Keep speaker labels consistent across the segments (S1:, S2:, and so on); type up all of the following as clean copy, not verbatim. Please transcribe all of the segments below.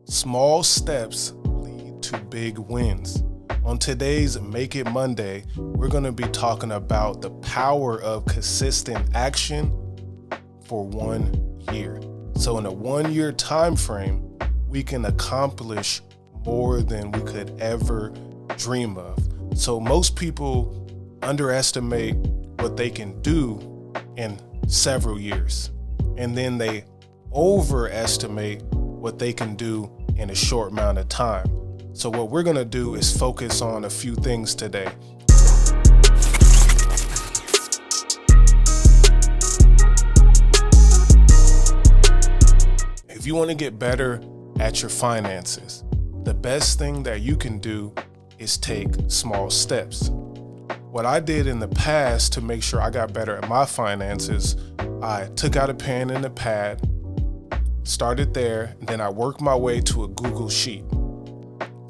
S1: Small steps lead to big wins. On today's Make It Monday, we're going to be talking about the power of consistent action for 1 year. So in a 1 year time frame, we can accomplish more than we could ever dream of. So most people underestimate what they can do in several years, and then they overestimate what they can do in a short amount of time. So what we're going to do is focus on a few things today. If you want to get better at your finances, the best thing that you can do is take small steps. What I did in the past to make sure I got better at my finances, I took out a pen and a pad, started there, and then I worked my way to a Google Sheet.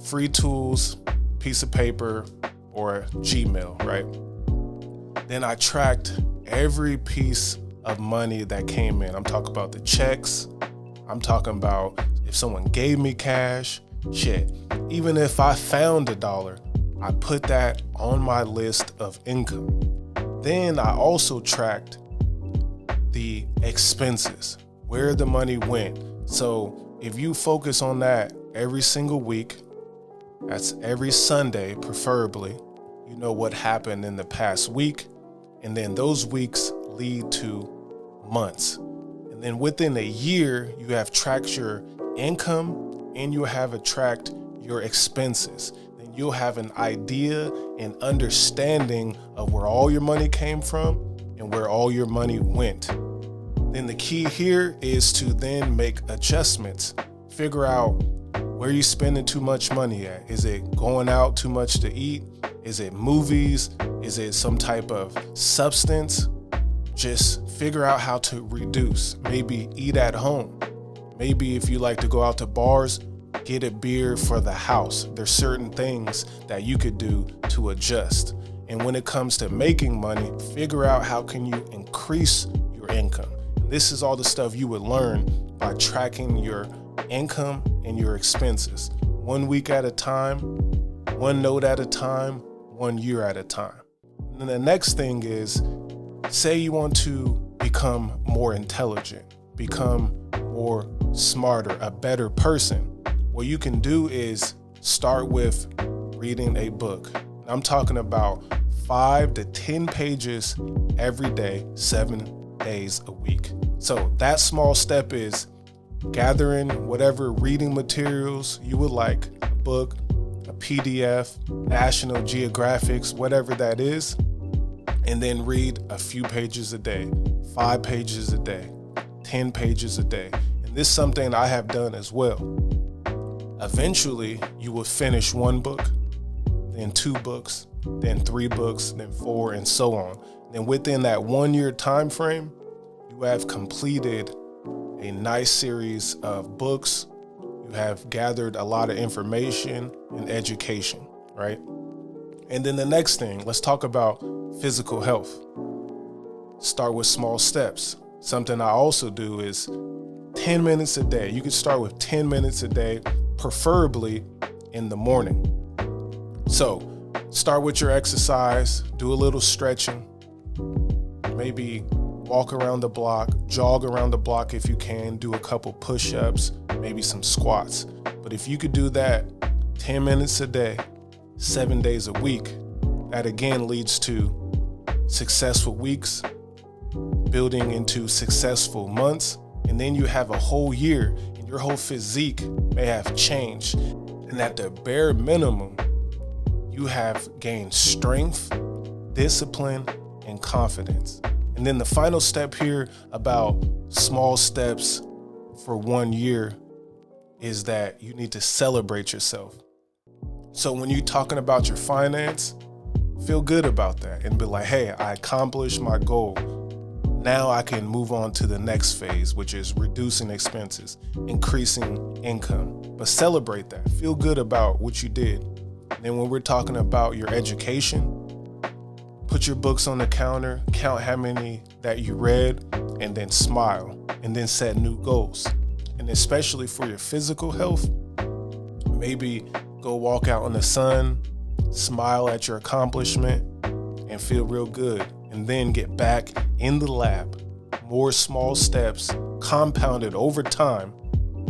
S1: Free tools, piece of paper, or Gmail, right? Then I tracked every piece of money that came in. I'm talking about the checks. I'm talking about if someone gave me cash, shit. Even if I found $1, I put that on my list of income. Then I also tracked the expenses, where the money went. So if you focus on that every single week, that's every Sunday preferably, you know what happened in the past week, and then those weeks lead to months. And then within a year, you have tracked your income and you have tracked your expenses. Then you'll have an idea and understanding of where all your money came from and where all your money went. Then the key here is to then make adjustments. Figure out where you're spending too much money at. Is it going out too much to eat? Is it movies? Is it some type of substance? Just figure out how to reduce. Maybe eat at home. Maybe if you like to go out to bars, get a beer for the house. There's certain things that you could do to adjust. And when it comes to making money, figure out how can you increase your income. This is all the stuff you would learn by tracking your income and your expenses. 1 week at a time, one note at a time, 1 year at a time. And then the next thing is, say you want to become more intelligent, become more smarter, a better person. What you can do is start with reading a book. I'm talking about 5 to 10 pages every day, 7 days a week. So that small step is gathering whatever reading materials you would like, a book, a PDF, National Geographics, whatever that is, and then read a few pages a day, 5 pages a day, 10 pages a day. And this is something I have done as well. Eventually, you will finish 1 book, then 2 books, then 3 books, then 4, and so on. Then within that 1 year time frame, you have completed a nice series of books. You have gathered a lot of information and education, right? And then the next thing, let's talk about physical health. Start with small steps. Something I also do is 10 minutes a day. You could start with 10 minutes a day, preferably in the morning. So start with your exercise, do a little stretching, maybe walk around the block, jog around the block if you can, do a couple push-ups, maybe some squats. But if you could do that 10 minutes a day, 7 days a week, that again leads to successful weeks, building into successful months, and then you have a whole year and your whole physique may have changed. And at the bare minimum, you have gained strength, discipline, and confidence. And then the final step here about small steps for 1 year is that you need to celebrate yourself. So when you're talking about your finance, feel good about that and be like, hey, I accomplished my goal. Now I can move on to the next phase, which is reducing expenses, increasing income. But celebrate that. Feel good about what you did. And then when we're talking about your education, put your books on the counter, count how many that you read, and then smile, and then set new goals. And especially for your physical health, Maybe go walk out in the sun, smile at your accomplishment, and feel real good. And then get back in the lab. More small steps compounded over time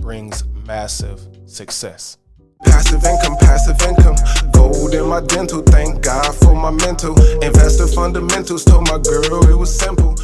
S1: brings massive success. Passive income, gold in my dental. Thank God for my mental. Investor fundamentals, told my girl it was simple.